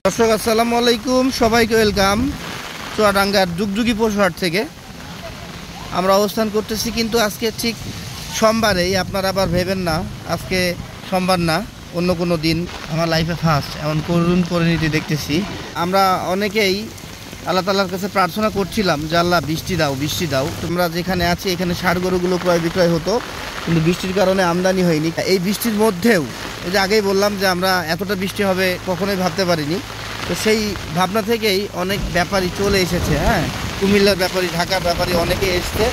দর্শক আসসালামু আলাইকুম, সবাইকে ওয়েলকাম। চুয়াডাঙ্গার যুগযুগী পশুহাট থেকে আমরা অবস্থান করতেছি, কিন্তু আজকে ঠিক সোমবারেই। আপনারা আবার ভেবেন না আজকে সোমবার না, অন্য কোনো দিন। আমার লাইফে ফার্স্ট এমন করুণ পরিণতি দেখতেছি। আমরা অনেকেই আল্লাহ তাআলার কাছে প্রার্থনা করছিলাম যে আল্লাহ বৃষ্টি দাও, বৃষ্টি দাও। তোমরা যেখানে আছি এখানে ষাঁড় গরুগুলো ক্রয় বিক্রয় হতো, কিন্তু বৃষ্টির কারণে আমদানি হয়নি। এই বৃষ্টির মধ্যেও, এই যে আগেই বললাম যে আমরা এতটা বৃষ্টি হবে কখনোই ভাবতে পারিনি। তো সেই ভাবনা থেকেই অনেক ব্যাপারী চলে এসেছে। হ্যাঁ, কুমিল্লার ব্যাপারী, ঢাকার ব্যাপারী অনেকে এসছে।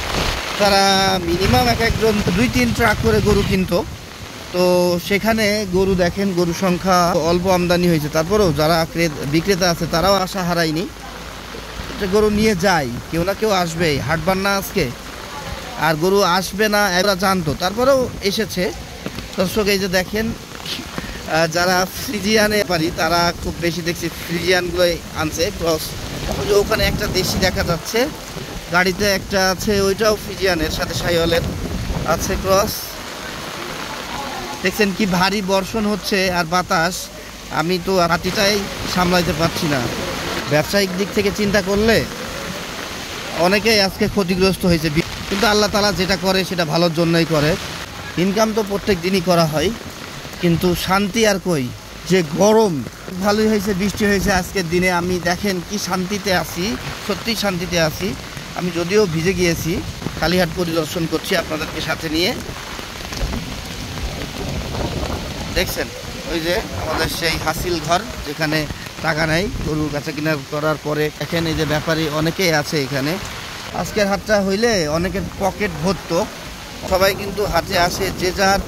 তারা মিনিমাম একজন 2-3 ট্রাক করে গরু কিনতো। তো সেখানে গরু দেখেন, গরুর সংখ্যা অল্প আমদানি হয়েছে, তারপরেও যারা বিক্রেতা আছে তারাও আশা হারায়নি। গরু নিয়ে যায়, কেউ না কেউ আসবে, হাটবার না আজকে, আর গরু আসবে না এরা জানতো, তারপরেও এসেছে। দর্শক এই যে দেখেন, যারা ফ্রিজিয়ানে পারি তারা খুব বেশি দেখছি ফ্রিজিয়ানগুলোই আনছে ক্রস। ওখানে একটা দেশি দেখা যাচ্ছে, গাড়িতে একটা আছে, ওইটাও ফ্রিজিয়ানের সাথে শাহিওয়ালের আছে ক্রস। দেখছেন কি ভারী বর্ষণ হচ্ছে আর বাতাস, আমি তো হাতিটাই সামলাইতে পারছি না। ব্যবসায়িক দিক থেকে চিন্তা করলে অনেকেই আজকে ক্ষতিগ্রস্ত হয়েছে, কিন্তু আল্লাহ তাআলা যেটা করে সেটা ভালোর জন্যই করে। ইনকাম তো প্রত্যেক দিনই করা হয়, কিন্তু শান্তি আর কই। যে গরম, ভালোই হয়েছে বৃষ্টি হয়েছে আজকের দিনে। আমি দেখেন কি শান্তিতে আছি, সত্যিই শান্তিতে আছি। আমি যদিও ভিজে গিয়েছি, কালীহাট পরিদর্শন করছি আপনাদেরকে সাথে নিয়ে। দেখছেন ওই যে আমাদের সেই হাসিল ঘর, যেখানে টাকা নেই, গরু বেচা কিনা করার পরে। দেখেন এই যে ব্যাপারী অনেকেই আছে এখানে। আজকের হাটটা হইলে অনেকের পকেট ভরত। সবাই কিন্তু হাটে আসে যে যার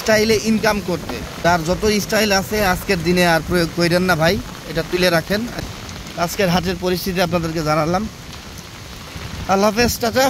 স্টাইলে ইনকাম করতে। তার যত স্টাইল আছে আজকের দিনে আর প্রয়োগ করেন না ভাই, এটা তুলে রাখেন। আজকের হাটের পরিস্থিতি আপনাদেরকে জানালাম। আল্লাহ হাফেজ, টাটা।